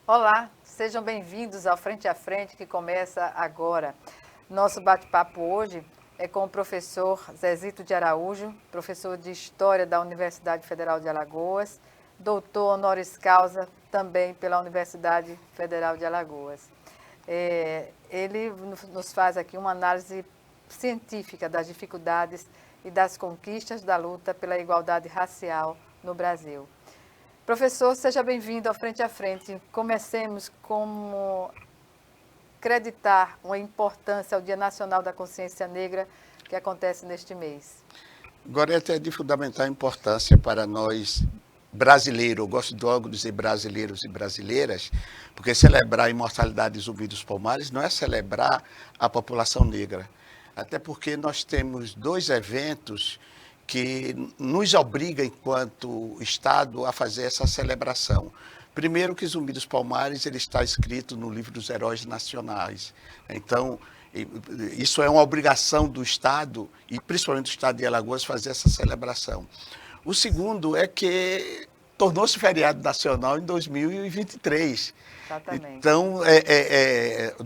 Olá, sejam bem-vindos ao Frente a Frente, que começa agora. Nosso bate-papo hoje é com o professor Zezito de Araújo, professor de História da Universidade Federal de Alagoas, doutor honoris causa também pela Universidade Federal de Alagoas. Ele nos faz aqui uma análise científica das dificuldades e das conquistas da luta pela igualdade racial no Brasil. Professor, seja bem-vindo ao Frente a Frente. Comecemos como acreditar uma importância ao Dia Nacional da Consciência Negra, que acontece neste mês. Gorete, é de fundamental importância para nós brasileiros, eu gosto de logo dizer brasileiros e brasileiras, porque celebrar a imortalidade de Zumbi dos Palmares não é celebrar a população negra, até porque nós temos dois eventos que nos obriga, enquanto Estado, a fazer essa celebração. Primeiro que Zumbi dos Palmares ele está escrito no livro dos heróis nacionais. Então, isso é uma obrigação do Estado, e principalmente do Estado de Alagoas, fazer essa celebração. O segundo é que tornou-se feriado nacional em 2023. Exatamente. Então,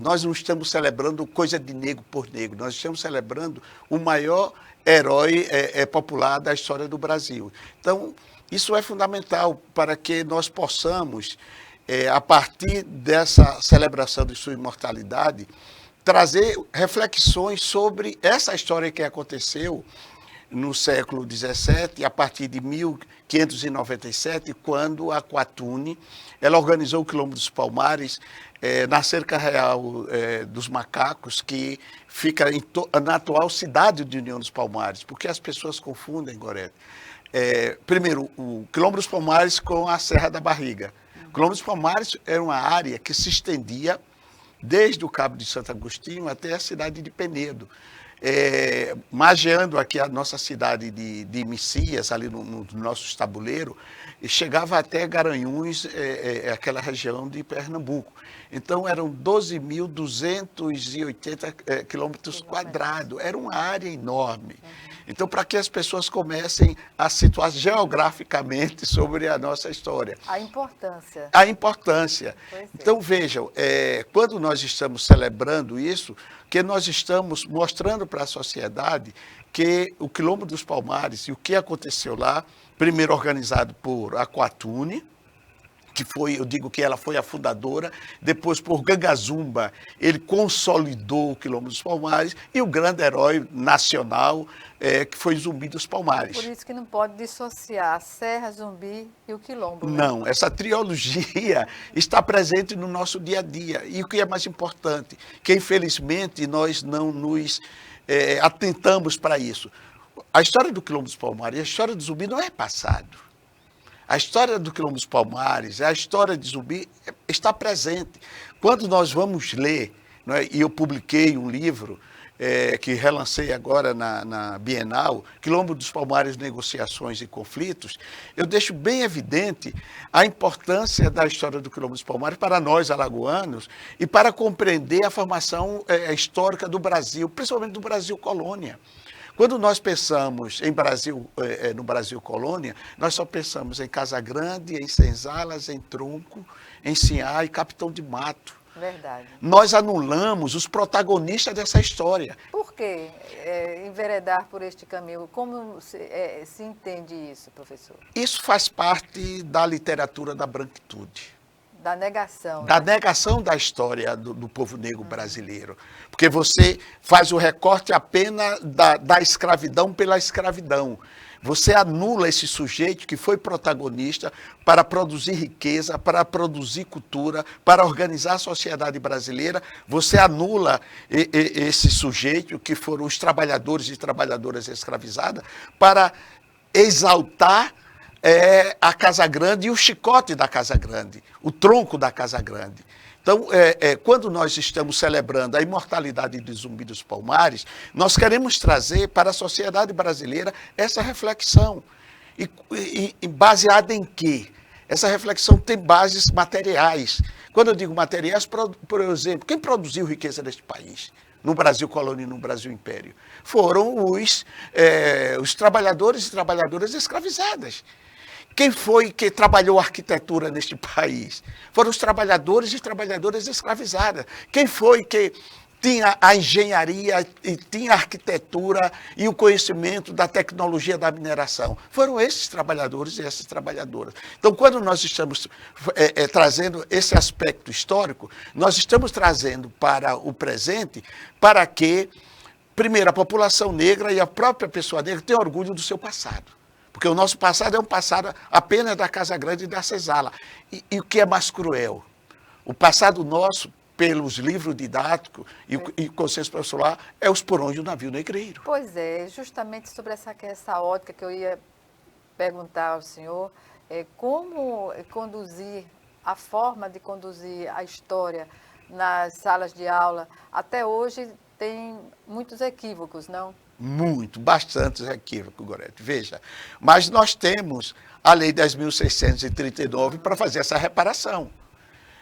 nós não estamos celebrando coisa de negro por negro, nós estamos celebrando o maior herói popular da história do Brasil. Então, isso é fundamental para que nós possamos, a partir dessa celebração de sua imortalidade, trazer reflexões sobre essa história que aconteceu no século XVII, a partir de 1597, quando a Quatune ela organizou o Quilombo dos Palmares na cerca real dos Macacos, que fica na atual cidade de União dos Palmares, porque as pessoas confundem, Gorete. Primeiro, o Quilombo dos Palmares com a Serra da Barriga. O Quilombo dos Palmares era uma área que se estendia desde o Cabo de Santo Agostinho até a cidade de Penedo. Magiando aqui a nossa cidade de Messias, ali no nosso tabuleiro, e chegava até Garanhuns, aquela região de Pernambuco. Então, eram 12.280 quilômetros quadrados, era uma área enorme. Então, para que as pessoas comecem a situar geograficamente sobre a nossa história. A importância. A importância. Então, vejam, quando nós estamos celebrando isso, que nós estamos mostrando para a sociedade que o Quilombo dos Palmares e o que aconteceu lá, primeiro organizado por Aquatune, que foi, eu digo que ela foi a fundadora, depois por Gangazumba, ele consolidou o Quilombo dos Palmares, e o grande herói nacional, que foi Zumbi dos Palmares. Por isso que não pode dissociar a Serra, Zumbi e o Quilombo. Não, essa trilogia está presente no nosso dia a dia. E o que é mais importante, que infelizmente nós não nos atentamos para isso. A história do Quilombo dos Palmares e a história do Zumbi não é passado. A história do Quilombo dos Palmares, a história de Zumbi está presente. Quando nós vamos ler, não é, e eu publiquei um livro que relancei agora na Bienal, Quilombo dos Palmares, Negociações e Conflitos, eu deixo bem evidente a importância da história do Quilombo dos Palmares para nós, alagoanos, e para compreender a formação histórica do Brasil, principalmente do Brasil colônia. Quando nós pensamos em Brasil, no Brasil colônia, nós só pensamos em Casagrande, em Senzalas, em Tronco, em Sinhá e Capitão de Mato. Verdade. Nós anulamos os protagonistas dessa história. Por que enveredar por este caminho? Como se entende isso, professor? Isso faz parte da literatura da branquitude. Da negação. Da negação da história do povo negro brasileiro. Porque você faz o recorte apenas da escravidão pela escravidão. Você anula esse sujeito que foi protagonista para produzir riqueza, para produzir cultura, para organizar a sociedade brasileira. Você anula esse sujeito que foram os trabalhadores e trabalhadoras escravizadas para exaltar a Casa Grande e o chicote da Casa Grande, o tronco da Casa Grande. Então, quando nós estamos celebrando a imortalidade de Zumbi dos Palmares, nós queremos trazer para a sociedade brasileira essa reflexão. E baseada em quê? Essa reflexão tem bases materiais. Quando eu digo materiais, por exemplo, quem produziu riqueza neste país? No Brasil colônia e no Brasil império? Foram os trabalhadores e trabalhadoras escravizadas. Quem foi que trabalhou arquitetura neste país? Foram os trabalhadores e trabalhadoras escravizadas. Quem foi que tinha a engenharia e tinha a arquitetura e o conhecimento da tecnologia da mineração? Foram esses trabalhadores e essas trabalhadoras. Então, quando nós estamos trazendo esse aspecto histórico, nós estamos trazendo para o presente para que, primeiro, a população negra e a própria pessoa negra tenham orgulho do seu passado. Porque o nosso passado é um passado apenas da Casa Grande e da Senzala. E o que é mais cruel? O passado nosso, pelos livros didáticos e consenso profissional, é os porões do navio negreiro. Pois é, justamente sobre essa ótica que eu ia perguntar ao senhor, como conduzir, a forma de conduzir a história nas salas de aula, até hoje tem muitos equívocos, não? Muito, bastantes equívocos, Gorete. Veja, mas nós temos a Lei 10.639 para fazer essa reparação.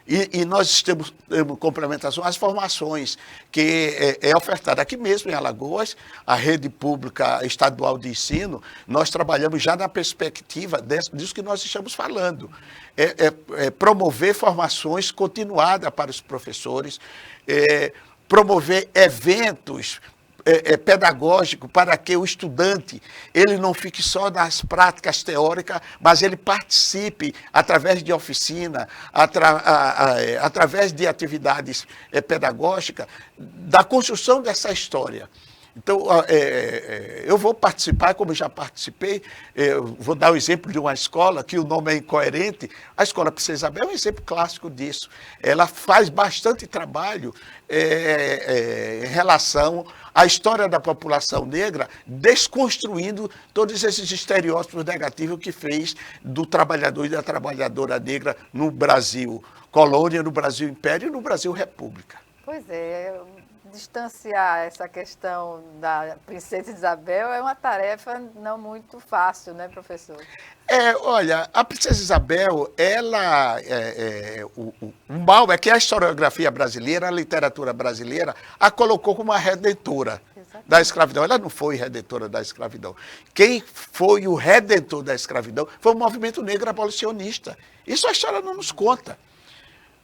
E nós temos complementação às formações que é ofertada aqui mesmo em Alagoas, a rede pública estadual de ensino. Nós trabalhamos já na perspectiva disso que nós estamos falando. Promover formações continuadas para os professores, promover eventos pedagógico para que o estudante ele não fique só nas práticas teóricas, mas ele participe através de oficina, através de atividades pedagógicas, da construção dessa história. Então, eu vou participar, como já participei, vou dar o exemplo de uma escola que o nome é incoerente. A Escola Princesa Isabel é um exemplo clássico disso. Ela faz bastante trabalho em relação à história da população negra, desconstruindo todos esses estereótipos negativos que fez do trabalhador e da trabalhadora negra no Brasil colônia, no Brasil império e no Brasil república. Pois é. Distanciar essa questão da Princesa Isabel é uma tarefa não muito fácil, né, professor? Olha, a Princesa Isabel, ela, o mal é que a historiografia brasileira, a literatura brasileira, a colocou como uma redentora da escravidão. Ela não foi redentora da escravidão. Quem foi o redentor da escravidão foi o movimento negro abolicionista. Isso a história não nos conta.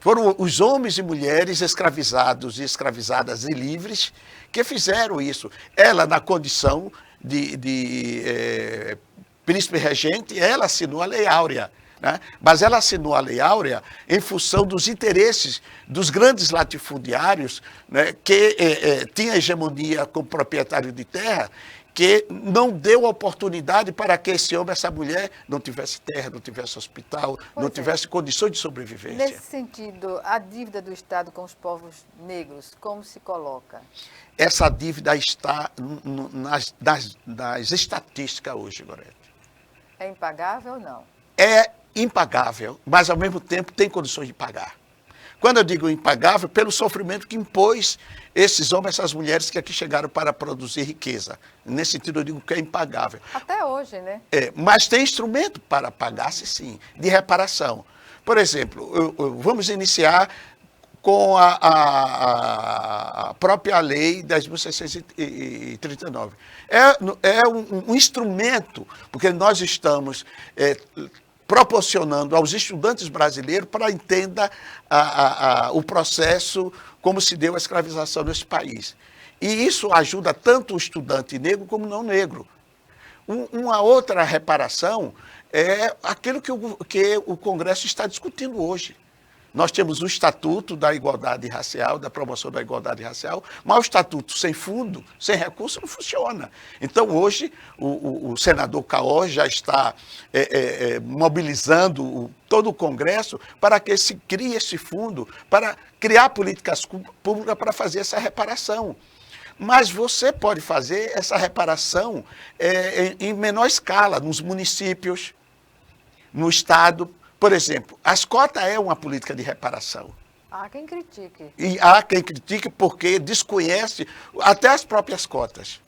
Foram os homens e mulheres escravizados e escravizadas e livres que fizeram isso. Ela, na condição de príncipe regente, ela assinou a Lei Áurea. Né? Mas ela assinou a Lei Áurea em função dos interesses dos grandes latifundiários, né, que tinham hegemonia como proprietário de terra, que não deu oportunidade para que esse homem, essa mulher, não tivesse terra, não tivesse hospital, não tivesse condições de sobrevivência. Nesse sentido, a dívida do Estado com os povos negros, como se coloca? Essa dívida está nas estatísticas hoje, Gorete. É impagável ou não? É impagável, mas ao mesmo tempo tem condições de pagar. Quando eu digo impagável, pelo sofrimento que impôs esses homens, essas mulheres que aqui chegaram para produzir riqueza. Nesse sentido, eu digo que é impagável. Até hoje, né? Mas tem instrumento para pagar-se, sim, de reparação. Por exemplo, vamos iniciar com a própria Lei 10.639. É um instrumento, porque nós estamos proporcionando aos estudantes brasileiros para entender o processo como se deu a escravização nesse país. E isso ajuda tanto o estudante negro como não negro. Uma outra reparação é aquilo que o Congresso está discutindo hoje. Nós temos o Estatuto da Igualdade Racial, da promoção da igualdade racial, mas o Estatuto sem fundo, sem recurso, não funciona. Então, hoje, o senador Caó já está mobilizando todo o Congresso para que se crie esse fundo, para criar políticas públicas para fazer essa reparação. Mas você pode fazer essa reparação em menor escala, nos municípios, no Estado. Por exemplo, as cotas é uma política de reparação. Há quem critique. E há quem critique porque desconhece até as próprias cotas.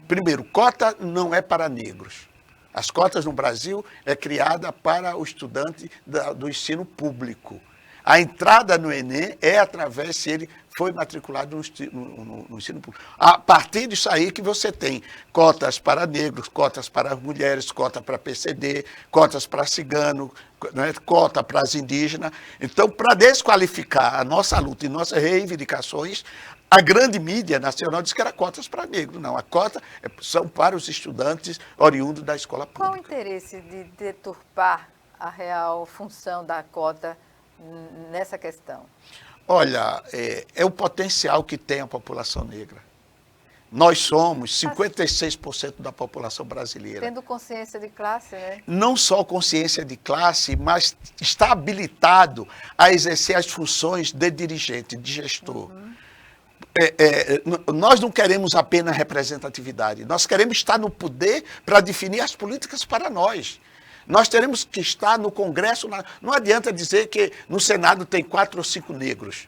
Primeiro, cota não é para negros. As cotas no Brasil é criada para o estudante do ensino público. A entrada no Enem é através, se ele foi matriculado no ensino público. A partir disso aí que você tem cotas para negros, cotas para mulheres, cota para PCD, cotas para cigano, né, cota para as indígenas. Então, para desqualificar a nossa luta e nossas reivindicações, a grande mídia nacional diz que era cotas para negros. Não, a cota são para os estudantes oriundos da escola pública. Qual o interesse de deturpar a real função da cota nessa questão? Olha, é o potencial que tem a população negra. Nós somos 56% da população brasileira. Tendo consciência de classe, né? Não só consciência de classe, mas está habilitado a exercer as funções de dirigente, de gestor. Nós não queremos apenas representatividade, nós queremos estar no poder para definir as políticas para nós. Nós teremos que estar no Congresso, não adianta dizer que no Senado tem 4 ou 5 negros,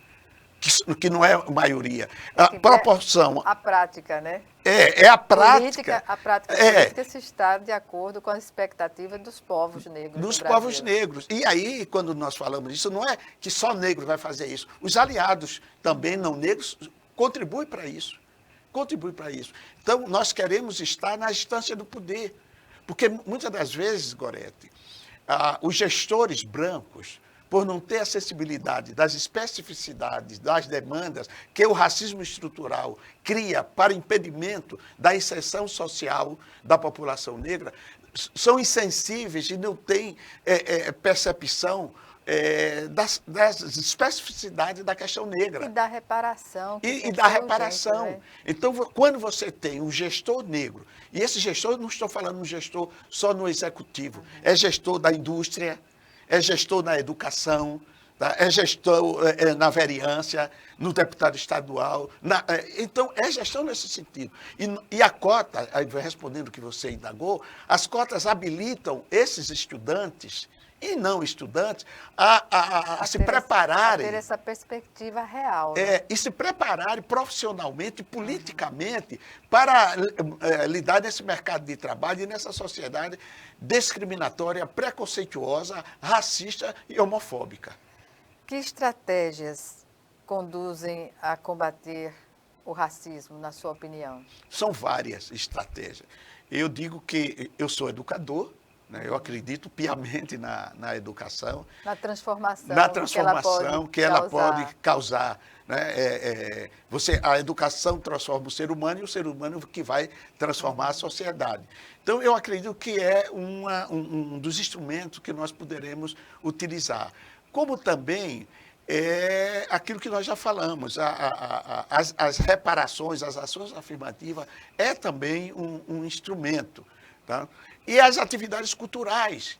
que não é a maioria. A proporção... A prática, né? É a prática. A prática política se está de acordo com as expectativas dos povos negros. Dos povos negros. E aí, quando nós falamos disso, não é que só negro vai fazer isso. Os aliados também não negros contribuem para isso. Contribuem para isso. Então, nós queremos estar na instância do poder. Porque muitas das vezes, Gorete, os gestores brancos, por não ter acessibilidade das especificidades, das demandas que o racismo estrutural cria para impedimento da inserção social da população negra, são insensíveis e não têm percepção das especificidades da questão negra. E da reparação. E da reparação. Né? Então, quando você tem um gestor negro, e esse gestor, não estou falando um gestor só no executivo, é gestor da indústria, é gestor na educação, tá? É gestor na vereança, no deputado estadual. Então, é gestão nesse sentido. E a cota, respondendo o que você indagou, as cotas habilitam esses estudantes e não estudantes a se prepararem. A ter essa perspectiva real. Né? E se prepararem profissionalmente e politicamente para lidar nesse mercado de trabalho e nessa sociedade discriminatória, preconceituosa, racista e homofóbica. Que estratégias conduzem a combater o racismo, na sua opinião? São várias estratégias. Eu digo que eu sou educador, eu acredito piamente na educação. Na transformação. Na transformação que ela pode causar. Né? A educação transforma o ser humano e o ser humano que vai transformar a sociedade. Então, eu acredito que é um dos instrumentos que nós poderemos utilizar. Como também é aquilo que nós já falamos, as reparações, as ações afirmativas é também um instrumento. Tá? E as atividades culturais.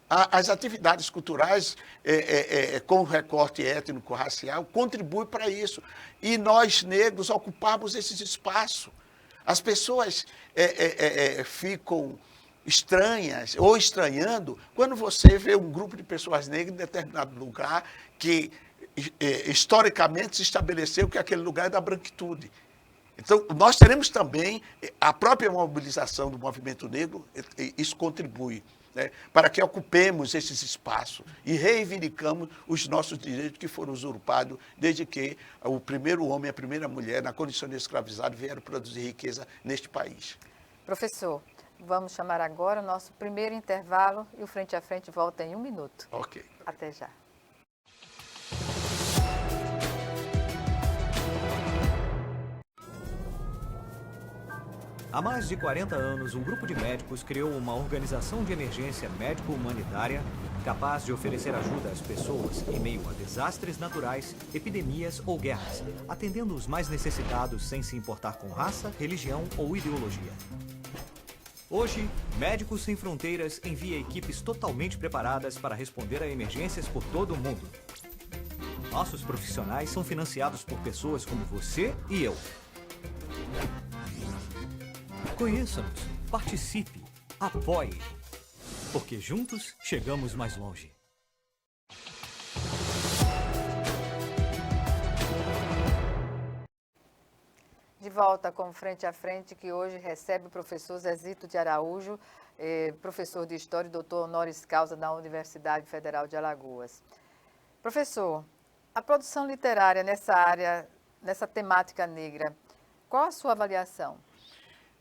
As atividades culturais, com o recorte étnico-racial, contribuem para isso. E nós, negros, ocupamos esses espaços. As pessoas ficam estranhas ou estranhando quando você vê um grupo de pessoas negras em determinado lugar que, historicamente, se estabeleceu que aquele lugar é da branquitude. Então, nós teremos também a própria mobilização do movimento negro, isso contribui, né, para que ocupemos esses espaços e reivindicamos os nossos direitos que foram usurpados desde que o primeiro homem e a primeira mulher, na condição de escravizado, vieram produzir riqueza neste país. Professor, vamos chamar agora o nosso primeiro intervalo e o Frente a Frente volta em 1 minuto. Ok. Até já. Há mais de 40 anos, um grupo de médicos criou uma organização de emergência médico-humanitária capaz de oferecer ajuda às pessoas em meio a desastres naturais, epidemias ou guerras, atendendo os mais necessitados sem se importar com raça, religião ou ideologia. Hoje, Médicos Sem Fronteiras envia equipes totalmente preparadas para responder a emergências por todo o mundo. Nossos profissionais são financiados por pessoas como você e eu. Conheça-nos, participe, apoie, porque juntos chegamos mais longe. De volta com Frente a Frente, que hoje recebe o professor Zezito de Araújo, professor de História e doutor honoris causa da Universidade Federal de Alagoas. Professor, a produção literária nessa área, nessa temática negra, qual a sua avaliação?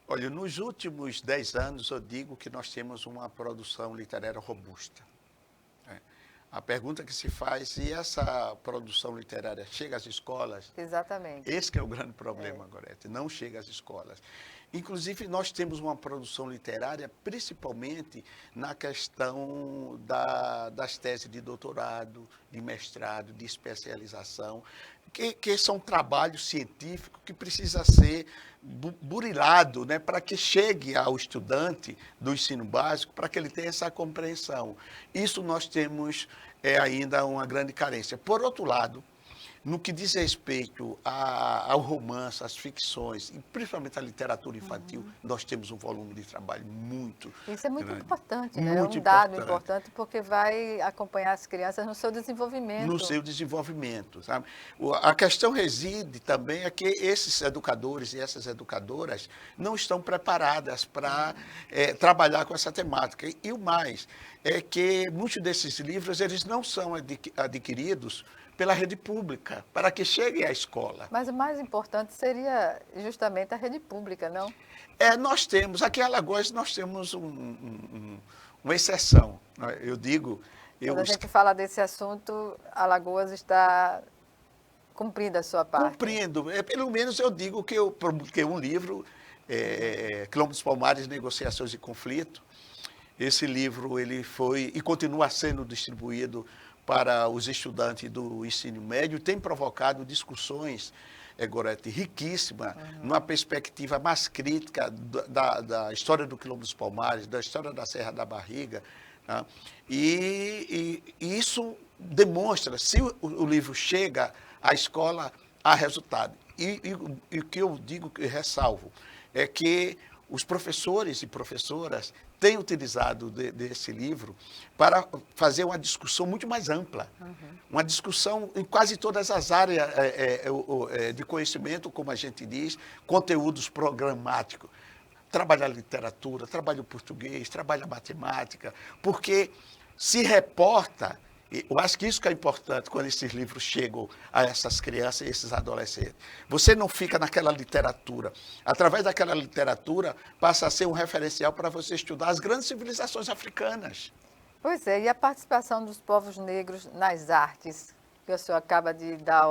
Olha, nos últimos 10 anos eu digo que nós temos uma produção literária robusta. A pergunta que se faz, se essa produção literária chega às escolas... Exatamente. Esse que é o grande problema, Gorete, não chega às escolas. Inclusive, nós temos uma produção literária, principalmente na questão das teses de doutorado, de mestrado, de especialização, que são trabalhos científicos que precisa ser burilado, né, para que chegue ao estudante do ensino básico, para que ele tenha essa compreensão. Isso nós temos ainda uma grande carência. Por outro lado, no que diz respeito ao romance, às ficções, e principalmente à literatura infantil, nós temos um volume de trabalho muito Isso é muito grande. importante, né? Muito É um dado importante porque vai acompanhar as crianças no seu desenvolvimento. No seu desenvolvimento, sabe? A questão reside também é que esses educadores e essas educadoras não estão preparadas para trabalhar com essa temática. E o mais é que muitos desses livros eles não são adquiridos pela rede pública, para que chegue à escola. Mas o mais importante seria justamente a rede pública, não? Nós temos, aqui em Alagoas, nós temos uma exceção. Eu digo... Quando a gente fala desse assunto, Alagoas está cumprindo a sua parte. Cumprindo. Pelo menos eu digo que eu publiquei um livro, Quilombo dos Palmares, Negociações e Conflito. Esse livro ele foi e continua sendo distribuído para os estudantes do ensino médio, tem provocado discussões, Gorete, riquíssimas, numa perspectiva mais crítica da história do Quilombo dos Palmares, da história da Serra da Barriga. Tá? E isso demonstra, se o livro chega à escola, há resultado. E o que eu digo, que ressalvo, é que os professores e professoras têm utilizado desse livro para fazer uma discussão muito mais ampla. Uma discussão em quase todas as áreas de conhecimento, como a gente diz, conteúdos programáticos. Trabalha a literatura, trabalha o português, trabalha a matemática, porque se reporta. Eu acho que isso que é importante quando esses livros chegam a essas crianças e esses adolescentes. Você não fica naquela literatura. Através daquela literatura, passa a ser um referencial para você estudar as grandes civilizações africanas. Pois é, e a participação dos povos negros nas artes, que o senhor acaba de dar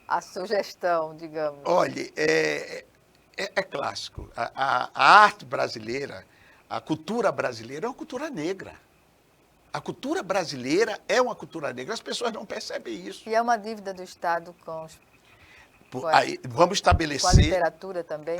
a sugestão, digamos. Olha, é clássico. A arte brasileira, a cultura brasileira é uma cultura negra. A cultura brasileira é uma cultura negra, as pessoas não percebem isso. E é uma dívida do Estado Vamos estabelecer... com a literatura também?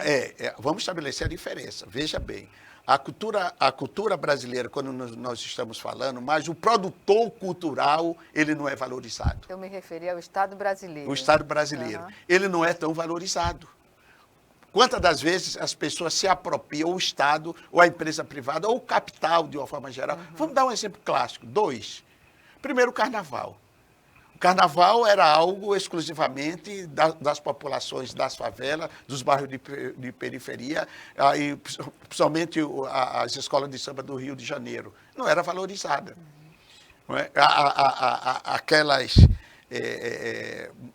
Vamos estabelecer a diferença. Veja bem, a cultura brasileira, quando nós estamos falando, mas o produtor cultural, ele não é valorizado. Eu me referi ao Estado brasileiro. O Estado brasileiro. Ele não é tão valorizado. Quantas das vezes as pessoas se apropriam, ou o Estado, ou a empresa privada, ou o capital, de uma forma geral. Vamos dar um exemplo clássico. 2. Primeiro, o Carnaval. O Carnaval era algo exclusivamente das populações das favelas, dos bairros de periferia, e principalmente as escolas de samba do Rio de Janeiro. Não era valorizada. Não é? Aquelas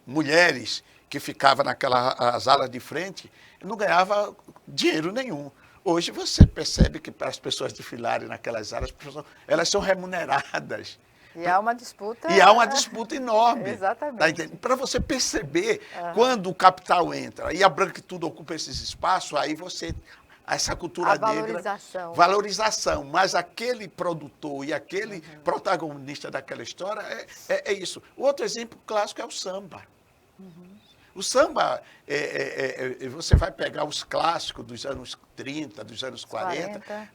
mulheres que ficavam naquelas alas de frente, não ganhava dinheiro nenhum. Hoje você percebe que para as pessoas desfilarem naquelas áreas, elas são remuneradas. E há uma disputa... E há uma disputa enorme. Exatamente. Tá, para você perceber, quando o capital entra e a branquitude ocupa esses espaços, aí você... Essa cultura negra... Valorização. Mas aquele produtor e aquele protagonista daquela história é isso. O outro exemplo clássico é o samba. O samba, você vai pegar os clássicos dos anos 30, dos anos 40.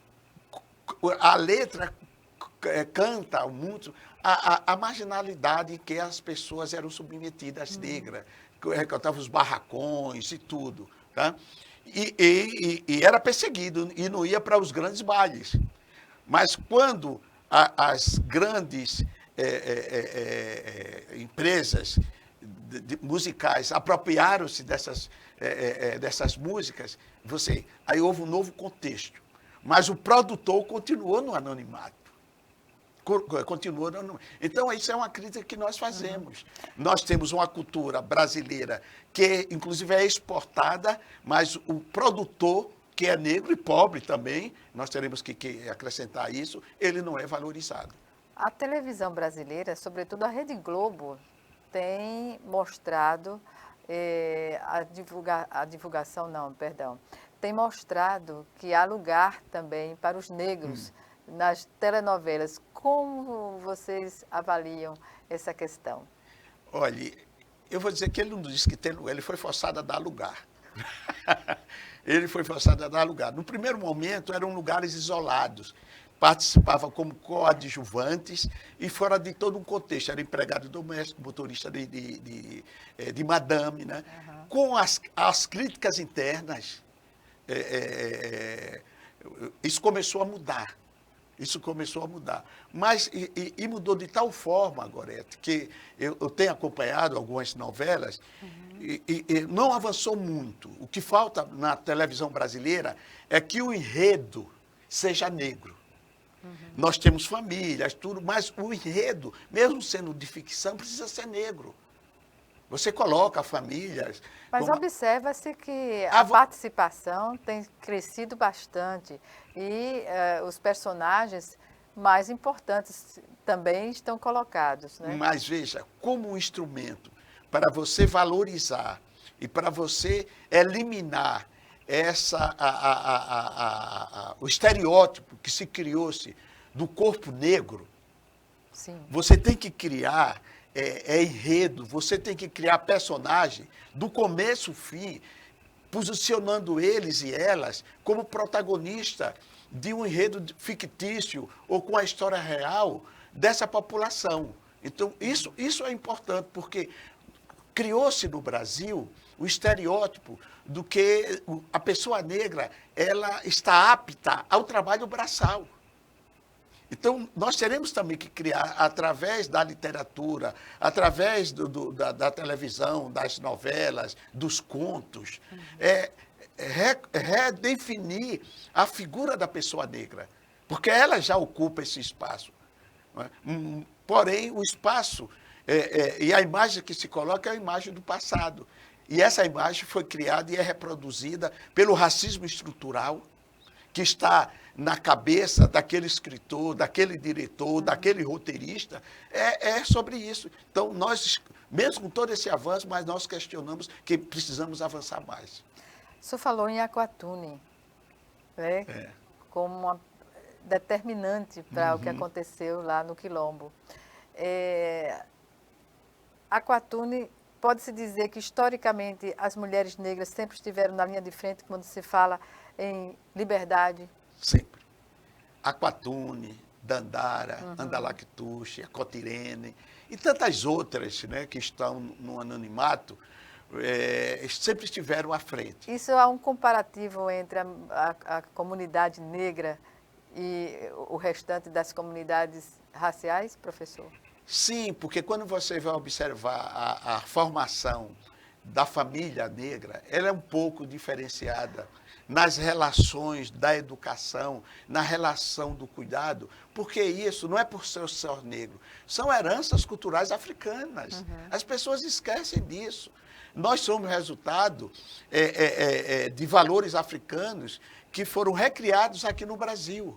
A letra canta muito a marginalidade em que as pessoas eram submetidas, negras, cantavam os barracões e tudo. Tá? E era perseguido e não ia para os grandes bailes. Mas quando as grandes empresas musicais apropriaram-se dessas músicas, aí houve um novo contexto. Mas o produtor continuou no anonimato. continua. Então, isso é uma crítica que nós fazemos. Nós temos uma cultura brasileira que, inclusive, é exportada, mas o produtor, que é negro e pobre também, nós teremos que acrescentar isso, ele não é valorizado. A televisão brasileira, sobretudo a Rede Globo, tem mostrado, tem mostrado que há lugar também para os negros nas telenovelas. Como vocês avaliam essa questão? Olha, eu vou dizer que ele não disse que tem lugar, ele foi forçado a dar lugar. Ele foi forçado a dar lugar. No primeiro momento, eram lugares isolados. Participavam como coadjuvantes e fora de todo um contexto. Era empregado doméstico, motorista de madame. Né? Uhum. Com as críticas internas, isso começou a mudar. Mas, e mudou de tal forma, Gorete, que eu tenho acompanhado algumas novelas, e não avançou muito. O que falta na televisão brasileira é que o enredo seja negro. Nós temos famílias, tudo, mas o enredo, mesmo sendo de ficção, precisa ser negro. Você coloca famílias... Mas observa-se que a participação tem crescido bastante e os personagens mais importantes também estão colocados. Né? Mas veja, como um instrumento para você valorizar e para você eliminar o estereótipo que se criou-se do corpo negro, sim, você tem que criar enredo, você tem que criar personagem do começo ao fim, posicionando eles e elas como protagonista de um enredo fictício ou com a história real dessa população. Então, isso é importante, porque criou-se no Brasil o estereótipo do que a pessoa negra ela está apta ao trabalho braçal. Então, nós teremos também que criar, através da literatura, através da televisão, das novelas, dos contos, redefinir a figura da pessoa negra, porque ela já ocupa esse espaço. Não é? Porém, o espaço e a imagem que se coloca é a imagem do passado. E essa imagem foi criada e é reproduzida pelo racismo estrutural, que está na cabeça daquele escritor, daquele diretor, daquele roteirista, é sobre isso. Então, nós, mesmo com todo esse avanço, mas nós questionamos que precisamos avançar mais. O senhor falou em Aquatune, né? Como uma determinante para o que aconteceu lá no Quilombo. Aquatune, pode-se dizer que, historicamente, as mulheres negras sempre estiveram na linha de frente quando se fala em liberdade? Sempre. Aquatune, Dandara, Andalactuche, Cotirene e tantas outras, né, que estão no anonimato, sempre estiveram à frente. Isso há um comparativo entre a comunidade negra e o restante das comunidades raciais, professor? Sim, porque quando você vai observar a formação da família negra, ela é um pouco diferenciada nas relações da educação, na relação do cuidado, porque isso não é por ser só negro, são heranças culturais africanas. As pessoas esquecem disso. Nós somos resultado de valores africanos que foram recriados aqui no Brasil.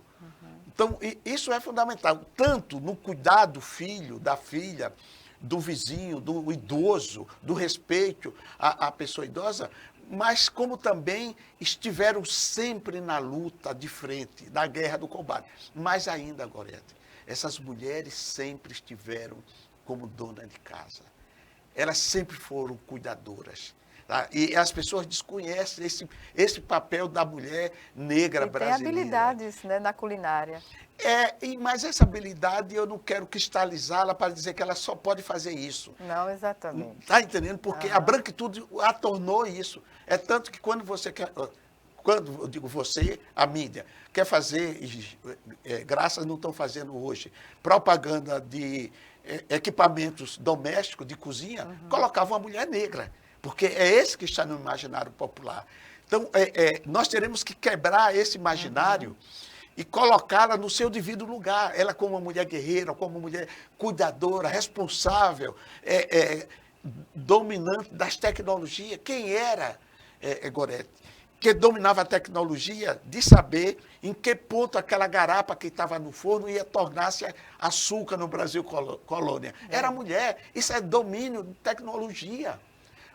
Então, isso é fundamental, tanto no cuidado do filho, da filha, do vizinho, do idoso, do respeito à pessoa idosa, mas como também estiveram sempre na luta de frente, na guerra do combate. Mais ainda, Gorete, essas mulheres sempre estiveram como dona de casa. Elas sempre foram cuidadoras. Tá? E as pessoas desconhecem esse papel da mulher negra brasileira. Tem habilidades, né, na culinária. Mas essa habilidade eu não quero cristalizá-la para dizer que ela só pode fazer isso. Não, exatamente. Está entendendo? Porque a branquitude a tornou isso. É tanto que quando você quer... Quando eu digo você, a mídia, quer fazer, graças não estão fazendo hoje, propaganda de equipamentos domésticos, de cozinha, colocava uma mulher negra. Porque é esse que está no imaginário popular. Então, nós teremos que quebrar esse imaginário e colocá-la no seu devido lugar. Ela como uma mulher guerreira, como uma mulher cuidadora, responsável, dominante das tecnologias. Quem era Gorete? Que dominava a tecnologia de saber em que ponto aquela garapa que estava no forno ia tornar-se açúcar no Brasil colônia. Era a mulher. Isso é domínio de tecnologia.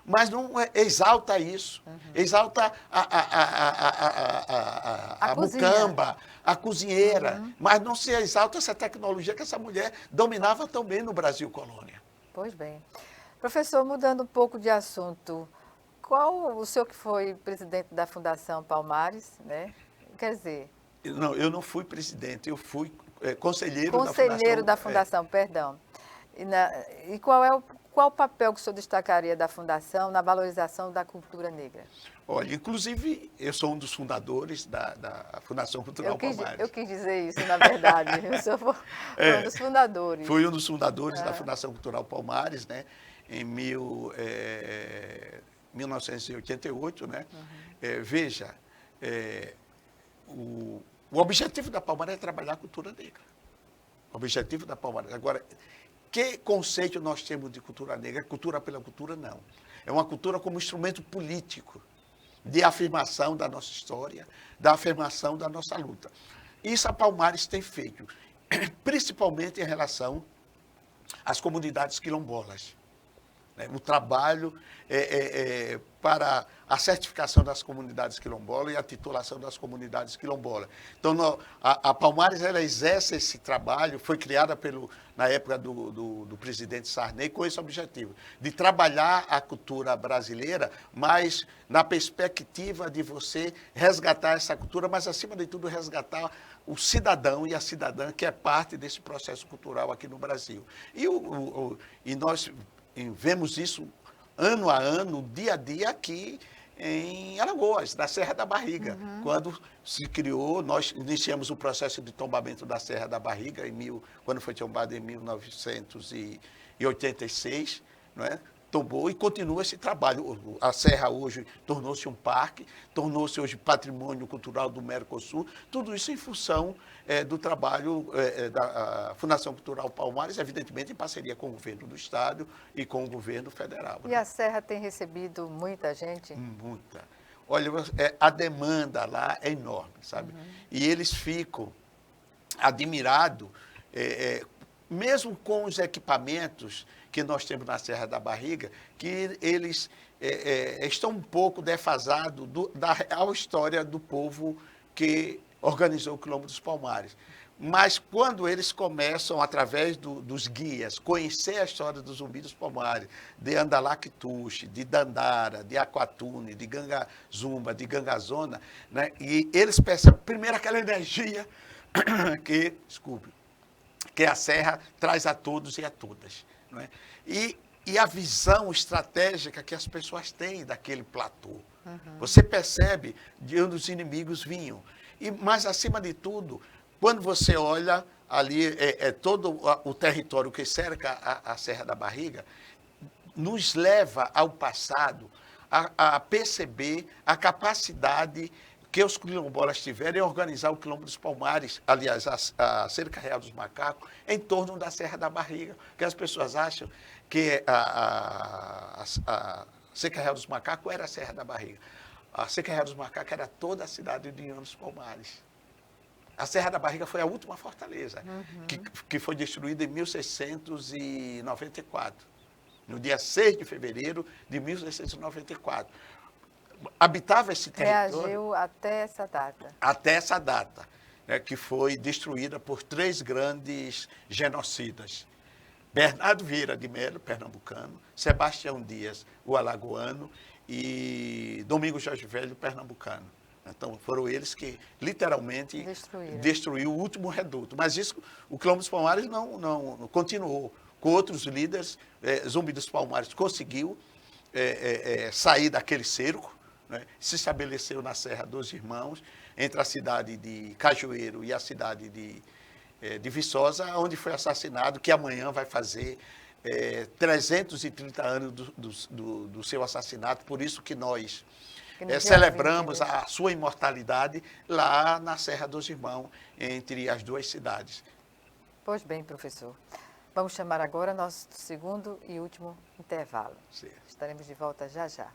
Mas não exalta isso. Exalta a mucamba, a cozinheira. Mas não se exalta essa tecnologia que essa mulher dominava também no Brasil colônia. Pois bem. Professor, mudando um pouco de assunto, qual o senhor que foi presidente da Fundação Palmares, né? Quer dizer... Não, eu não fui presidente, eu fui conselheiro da Fundação, perdão. E qual o papel que o senhor destacaria da Fundação na valorização da cultura negra? Olha, inclusive, eu sou um dos fundadores da Fundação Cultural Palmares. Eu quis dizer isso, na verdade. Eu sou um dos fundadores. Fui um dos fundadores da Fundação Cultural Palmares, né? Em 1988, né? Veja, o objetivo da Palmares é trabalhar a cultura negra. O objetivo da Palmares. Agora, que conceito nós temos de cultura negra? Cultura pela cultura, não. É uma cultura como instrumento político de afirmação da nossa história, da afirmação da nossa luta. Isso a Palmares tem feito, principalmente em relação às comunidades quilombolas. O trabalho para a certificação das comunidades quilombolas e a titulação das comunidades quilombolas. Então, a Palmares ela exerce esse trabalho, foi criada na época do presidente Sarney com esse objetivo, de trabalhar a cultura brasileira, mas na perspectiva de você resgatar essa cultura, mas, acima de tudo, resgatar o cidadão e a cidadã que é parte desse processo cultural aqui no Brasil. E nós vemos isso ano a ano, dia a dia, aqui em Alagoas, na Serra da Barriga. Quando se criou, nós iniciamos o processo de tombamento da Serra da Barriga, quando foi tombado em 1986, não é? Tombou e continua esse trabalho. A Serra hoje tornou-se um parque, tornou-se hoje patrimônio cultural do Mercosul, tudo isso em função do trabalho da Fundação Cultural Palmares, evidentemente em parceria com o governo do Estado e com o governo federal. E a Serra tem recebido muita gente? Muita. Olha, a demanda lá é enorme, sabe? E eles ficam admirados, mesmo com os equipamentos que nós temos na Serra da Barriga, que eles estão um pouco defasados da real história do povo que organizou o Quilombo dos Palmares. Mas quando eles começam, através dos guias, conhecer a história do Zumbi dos Palmares, de Andalactuxe, de Dandara, de Aquatune, de Gangazumba, de Gangazona, né? E eles percebem, primeiro, aquela energia que a Serra traz a todos e a todas. Não é? E a visão estratégica que as pessoas têm daquele platô. Você percebe de onde os inimigos vinham. Mas, acima de tudo, quando você olha ali, todo o território que cerca a Serra da Barriga, nos leva ao passado a perceber a capacidade que os quilombolas tiveram em organizar o Quilombo dos Palmares, aliás, a Cerca Real dos Macacos, em torno da Serra da Barriga, que as pessoas acham que a Cerca Real dos Macacos era a Serra da Barriga. A Cerca Real dos Macacos era toda a cidade de União dos Palmares. A Serra da Barriga foi a última fortaleza, que foi destruída em 1694, no dia 6 de fevereiro de 1694. Habitava esse território... Reagiu até essa data. Até essa data, né, que foi destruída por 3 grandes genocidas. Bernardo Vieira de Melo, pernambucano, Sebastião Dias, o alagoano, e Domingos Jorge Velho, pernambucano. Então, foram eles que, literalmente, destruíram o último reduto. Mas isso, o Quilombo dos Palmares não continuou. Com outros líderes, Zumbi dos Palmares conseguiu sair daquele cerco, né? Se estabeleceu na Serra dos Irmãos, entre a cidade de Cajueiro e a cidade de Viçosa, onde foi assassinado, que amanhã vai fazer 330 anos do seu assassinato. Por isso que nós celebramos a sua imortalidade lá na Serra dos Irmãos, entre as duas cidades. Pois bem, professor. Vamos chamar agora nosso segundo e último intervalo. Certo. Estaremos de volta já já.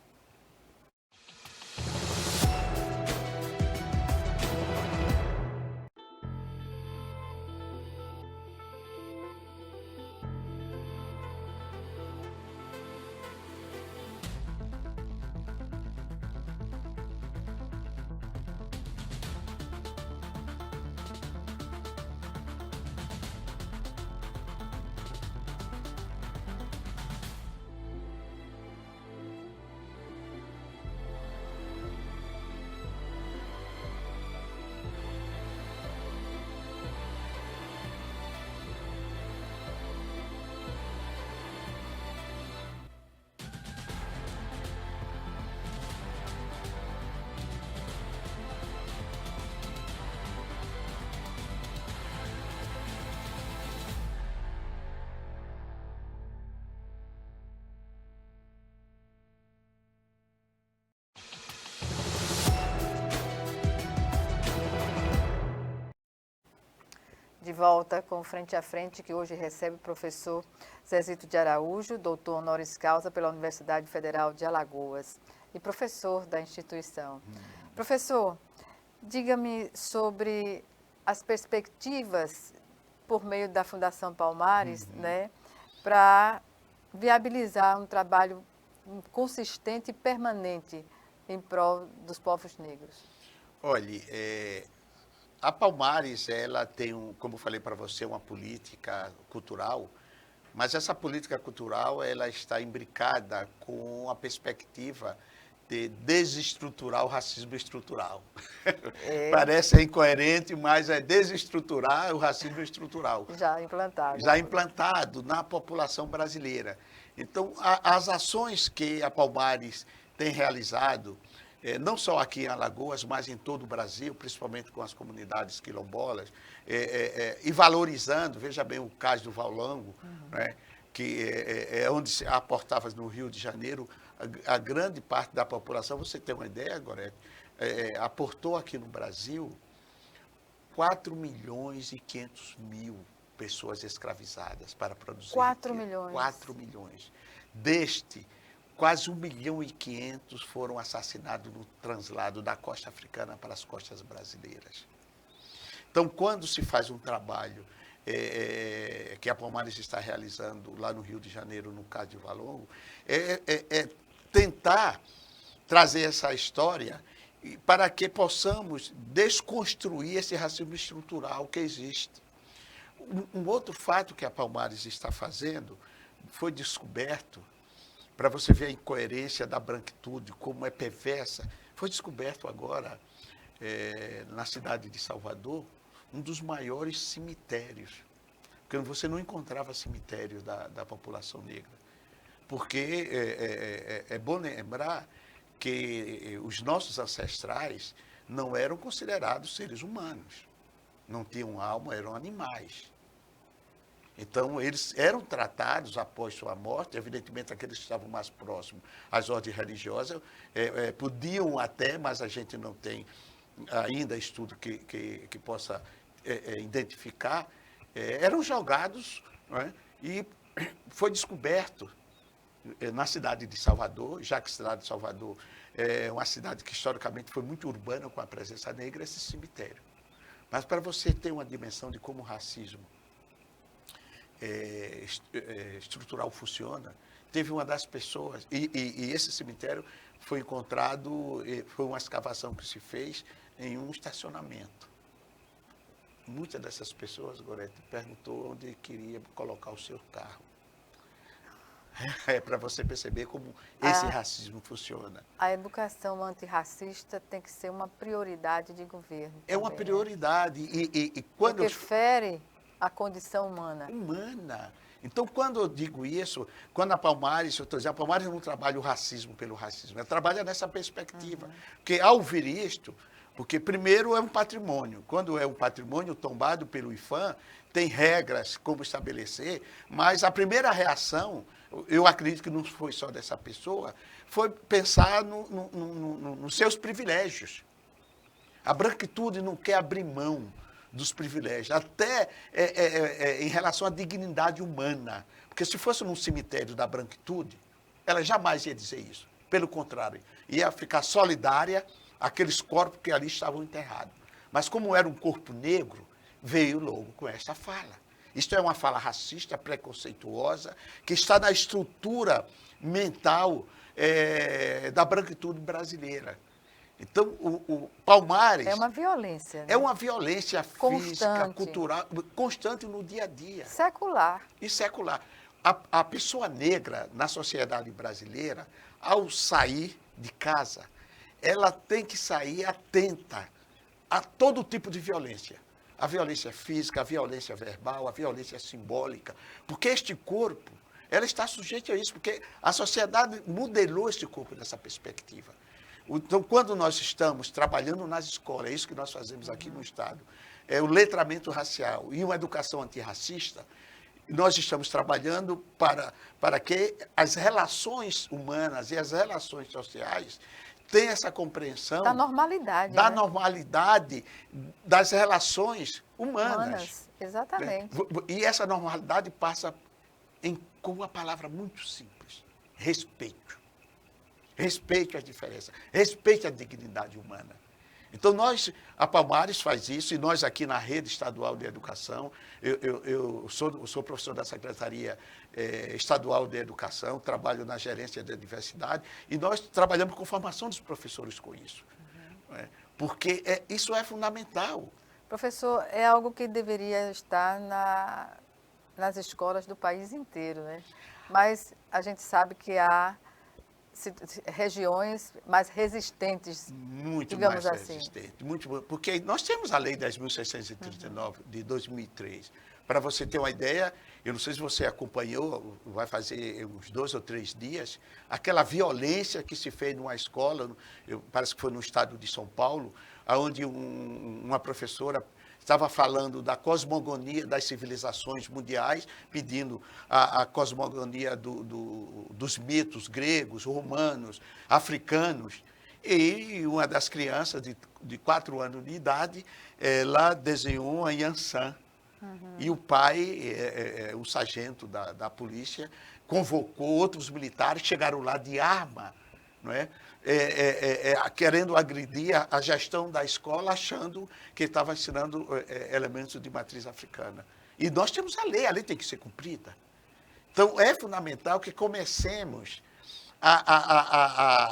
De volta com Frente a Frente, que hoje recebe o professor Zezito de Araújo, doutor honoris causa pela Universidade Federal de Alagoas e professor da instituição. Professor, diga-me sobre as perspectivas por meio da Fundação Palmares, né, para viabilizar um trabalho consistente e permanente em prol dos povos negros. Olhe, a Palmares, ela tem, como eu falei para você, uma política cultural, mas essa política cultural ela está imbricada com a perspectiva de desestruturar o racismo estrutural. Parece incoerente, mas é desestruturar o racismo estrutural. Já implantado. Já implantado na população brasileira. Então, as ações que a Palmares tem realizado, não só aqui em Alagoas, mas em todo o Brasil, principalmente com as comunidades quilombolas, e valorizando, veja bem o caso do Valongo, né, que é onde se aportava no Rio de Janeiro, a grande parte da população, você tem uma ideia, Gorete, aportou aqui no Brasil 4.500.000 pessoas escravizadas para produzir. 4 milhões. 4 milhões. Deste, quase 1.500.000 foram assassinados no translado da costa africana para as costas brasileiras. Então, quando se faz um trabalho que a Palmares está realizando lá no Rio de Janeiro, no caso de Valongo, tentar trazer essa história para que possamos desconstruir esse racismo estrutural que existe. Um outro fato que a Palmares está fazendo foi descoberto, para você ver a incoerência da branquitude, como é perversa, foi descoberto agora, na cidade de Salvador, um dos maiores cemitérios, porque você não encontrava cemitérios da população negra. Porque é bom lembrar que os nossos ancestrais não eram considerados seres humanos, não tinham alma, eram animais. Então, eles eram tratados após sua morte, evidentemente aqueles que estavam mais próximos às ordens religiosas, podiam até, mas a gente não tem ainda estudo que possa identificar, eram jogados, não é? E foi descoberto na cidade de Salvador, já que a cidade de Salvador é uma cidade que historicamente foi muito urbana com a presença negra, esse cemitério. Mas para você ter uma dimensão de como o racismo estrutural funciona, teve uma das pessoas, e esse cemitério foi encontrado, foi uma escavação que se fez em um estacionamento. Muitas dessas pessoas, Gorete, perguntou onde queria colocar o seu carro. Para você perceber como esse racismo funciona. A educação antirracista tem que ser uma prioridade de governo. É uma prioridade. E quando porque fere a condição humana. Então, quando eu digo isso, quando a Palmares, eu estou dizendo, a Palmares não trabalha o racismo pelo racismo, ela trabalha nessa perspectiva. Porque ao ouvir isto, porque primeiro é um patrimônio. Quando é um patrimônio tombado pelo IPHAN, tem regras como estabelecer, mas a primeira reação eu acredito que não foi só dessa pessoa, foi pensar nos seus privilégios. A branquitude não quer abrir mão dos privilégios, até em relação à dignidade humana. Porque se fosse num cemitério da branquitude, ela jamais ia dizer isso. Pelo contrário, ia ficar solidária àqueles corpos que ali estavam enterrados. Mas como era um corpo negro, veio logo com essa fala. Isto é uma fala racista, preconceituosa, que está na estrutura mental da branquitude brasileira. Então, o Palmares... É uma violência. Né? É uma violência constante. Física, cultural, constante no dia a dia. Secular. E secular. A pessoa negra na sociedade brasileira, ao sair de casa, ela tem que sair atenta a todo tipo de violência. A violência física, a violência verbal, a violência simbólica. Porque este corpo, ela está sujeita a isso, porque a sociedade modelou este corpo nessa perspectiva. Então, quando nós estamos trabalhando nas escolas, é isso que nós fazemos aqui no Estado, é o letramento racial e uma educação antirracista, nós estamos trabalhando para que as relações humanas e as relações sociais tenham essa compreensão da normalidade. Da né? normalidade das relações humanas. Exatamente. E essa normalidade passa com uma palavra muito simples: respeito. Respeite as diferenças, respeite a dignidade humana. Então, a Palmares faz isso, e nós aqui na Rede Estadual de Educação, eu sou professor da Secretaria Estadual de Educação, trabalho na gerência da diversidade, e nós trabalhamos com formação dos professores com isso. Porque isso é fundamental. Professor, é algo que deveria estar nas escolas do país inteiro, né? Mas a gente sabe que há regiões mais resistentes, muito digamos mais assim. Resistente, porque nós temos a Lei 10.639 de 2003. Para você ter uma ideia, eu não sei se você acompanhou, vai fazer uns 2 ou 3 dias, aquela violência que se fez numa escola, parece que foi no estado de São Paulo, onde uma professora estava falando da cosmogonia das civilizações mundiais, pedindo a cosmogonia dos mitos gregos, romanos, africanos. E uma das crianças de 4 anos de idade, ela desenhou uma Yansan. E o pai, o sargento da polícia, convocou outros militares, chegaram lá de arma, não é? Querendo agredir a gestão da escola, achando que estava ensinando elementos de matriz africana. E nós temos a lei tem que ser cumprida. Então, é fundamental que comecemos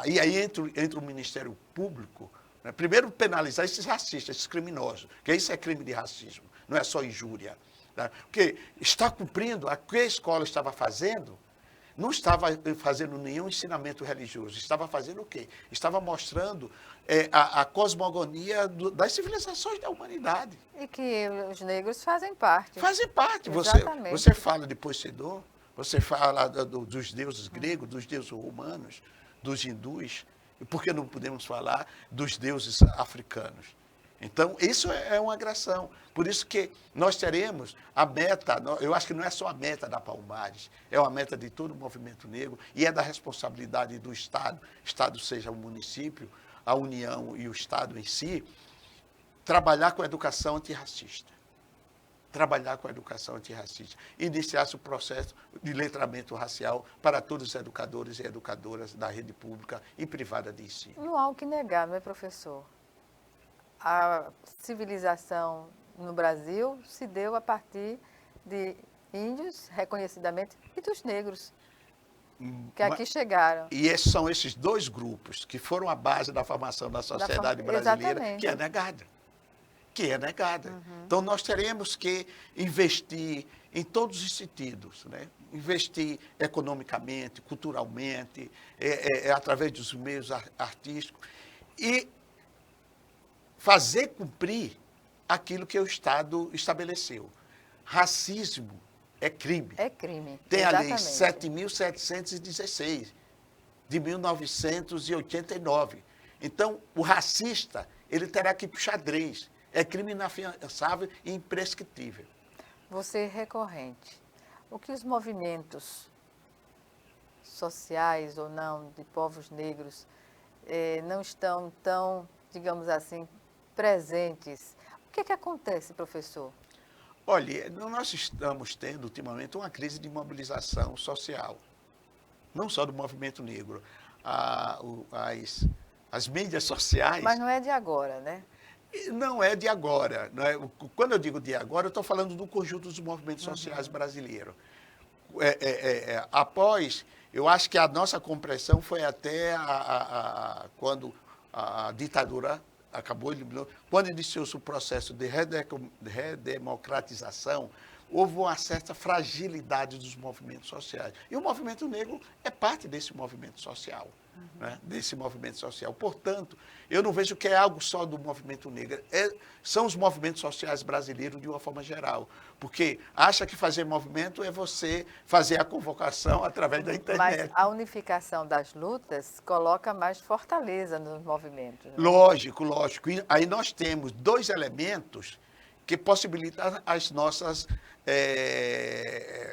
e aí entra o Ministério Público, né? Primeiro penalizar esses racistas, esses criminosos, porque isso é crime de racismo, não é só injúria. Tá? Porque está cumprindo o que a escola estava fazendo. Não estava fazendo nenhum ensinamento religioso, estava fazendo o quê? Estava mostrando a cosmogonia das civilizações da humanidade. E que os negros fazem parte. Fazem parte. Você fala de Poseidon, você fala dos deuses gregos, dos deuses romanos, dos hindus, e por que não podemos falar dos deuses africanos? Então, isso é uma agressão. Por isso que nós teremos a meta, eu acho que não é só a meta da Palmares, é uma meta de todo o movimento negro e é da responsabilidade do Estado seja o município, a União e o Estado em si, trabalhar com a educação antirracista. Trabalhar com a educação antirracista. Iniciar-se o processo de letramento racial para todos os educadores e educadoras da rede pública e privada de ensino. Não há o que negar, não é, professor? A civilização no Brasil se deu a partir de índios, reconhecidamente, e dos negros, que aqui chegaram. E são esses 2 grupos que foram a base da formação da sociedade brasileira, exatamente. que é negada. Então, nós teremos que investir em todos os sentidos, né? Investir economicamente, culturalmente, através dos meios artísticos, e fazer cumprir aquilo que o Estado estabeleceu. Racismo é crime. É crime. Tem exatamente. a Lei 7.716, de 1989. Então, o racista, ele terá que ir para o xadrez. É crime inafiançável e imprescritível. Você é recorrente. O que os movimentos sociais ou não, de povos negros, não estão tão, digamos assim, presentes. O que é que acontece, professor? Olha, nós estamos tendo ultimamente uma crise de mobilização social, não só do movimento negro. As mídias sociais. Mas não é de agora, né? Não é de agora. Não é? Quando eu digo de agora, eu estou falando do conjunto dos movimentos sociais brasileiros. Após, eu acho que a nossa compreensão foi até quando a ditadura acabou, quando iniciou-se o processo de redemocratização, houve uma certa fragilidade dos movimentos sociais. E o movimento negro é parte desse movimento social. Né? Desse movimento social. Portanto, eu não vejo que é algo só do movimento negro. São os movimentos sociais brasileiros de uma forma geral. Porque acha que fazer movimento é você fazer a convocação através da internet. Mas a unificação das lutas coloca mais fortaleza nos movimentos. Né? Lógico, lógico. E aí nós temos dois elementos que possibilitam as nossas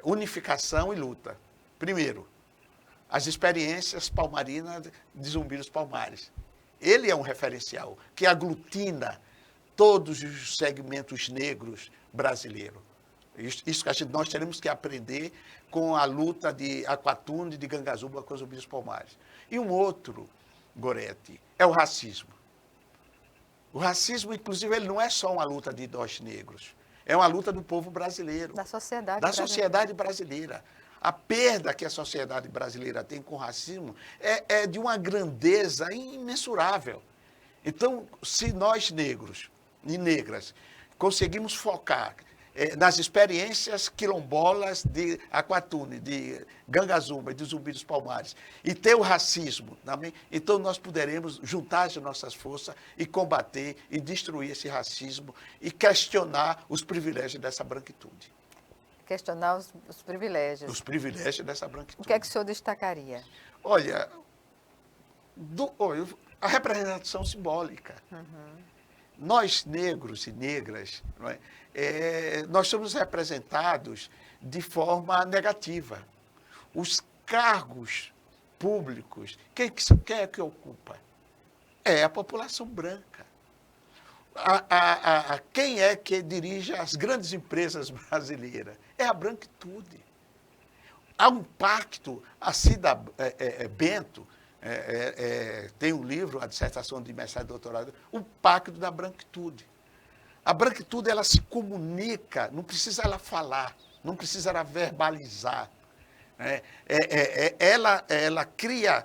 unificação e luta. Primeiro, as experiências palmarinas de Zumbi dos Palmares. Ele é um referencial que aglutina todos os segmentos negros brasileiros. Isso que nós teremos que aprender com a luta de Aquatunde e de Gangazuba com os Zumbi dos Palmares. E um outro, Gorete, é o racismo. O racismo, inclusive, ele não é só uma luta de nós negros. É uma luta do povo brasileiro. Da sociedade brasileira. Da sociedade brasileira. A perda que a sociedade brasileira tem com o racismo é de uma grandeza imensurável. Então, se nós negros e negras conseguimos focar nas experiências quilombolas de Aquatune, de Gangazuba e de Zumbi dos Palmares, e ter o racismo também, então nós poderemos juntar as nossas forças e combater e destruir esse racismo e questionar os privilégios dessa branquitude. Questionar os privilégios. Os privilégios dessa branquitude. O que é que o senhor destacaria? Olha, a representação simbólica. Nós, negros e negras, não é? Nós somos representados de forma negativa. Os cargos públicos, quem é que ocupa? É a população branca. Quem é que dirige as grandes empresas brasileiras? É a branquitude. Há um pacto, a Cida Bento tem um livro, a dissertação de mestrado e doutorado, o pacto da branquitude. A branquitude, ela se comunica, não precisa ela falar, não precisa ela verbalizar. Né? Ela cria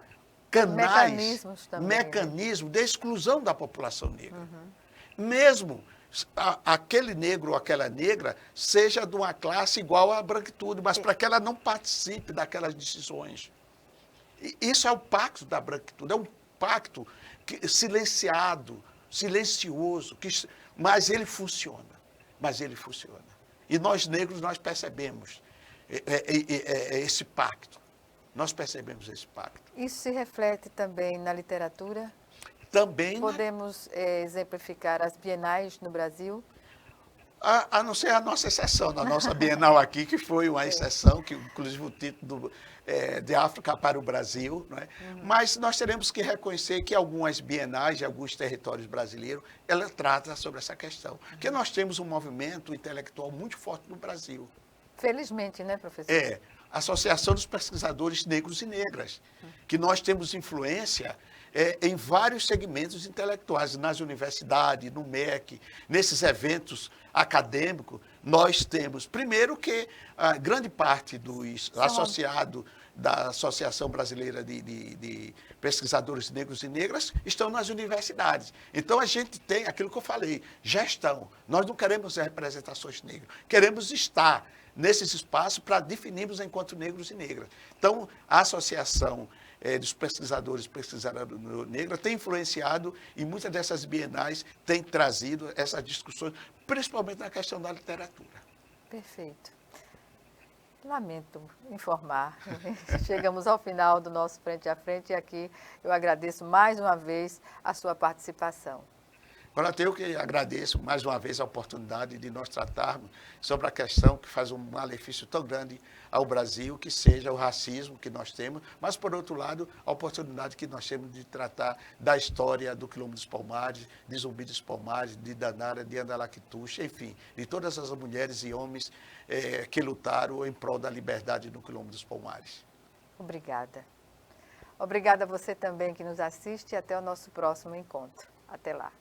canais, mecanismos de exclusão da população negra. Mesmo aquele negro ou aquela negra seja de uma classe igual à branquitude, mas para que ela não participe daquelas decisões. E isso é o pacto da branquitude, é um pacto silenciado, silencioso, mas ele funciona. E nós negros, nós percebemos esse pacto. Nós percebemos esse pacto. Isso se reflete também na literatura? Também. Podemos exemplificar as bienais no Brasil? A não ser a nossa exceção, na nossa Bienal aqui, que foi uma exceção, que inclusive o título de África para o Brasil. Não é? Mas nós teremos que reconhecer que algumas bienais de alguns territórios brasileiros, ela trata sobre essa questão. Porque nós temos um movimento intelectual muito forte no Brasil. Felizmente, né, professor? A Associação dos Pesquisadores Negros e Negras, que nós temos influência em vários segmentos intelectuais, nas universidades, no MEC, nesses eventos acadêmicos, nós temos, primeiro que a grande parte dos associados da Associação Brasileira de Pesquisadores Negros e Negras estão nas universidades. Então, a gente tem aquilo que eu falei, gestão. Nós não queremos representações negras, queremos estar nesses espaços para definirmos enquanto negros e negras. Então, a Associação dos pesquisadores negros tem influenciado e muitas dessas bienais têm trazido essas discussões, principalmente na questão da literatura. Perfeito. Lamento informar. Chegamos ao final do nosso Frente a Frente e aqui eu agradeço mais uma vez a sua participação. Coronel, eu que agradeço mais uma vez a oportunidade de nós tratarmos sobre a questão que faz um malefício tão grande ao Brasil, que seja o racismo que nós temos, mas, por outro lado, a oportunidade que nós temos de tratar da história do Quilombo dos Palmares, de Zumbi dos Palmares, de Danara, de Andalactuxa, enfim, de todas as mulheres e homens que lutaram em prol da liberdade no Quilombo dos Palmares. Obrigada. Obrigada a você também que nos assiste e até o nosso próximo encontro. Até lá.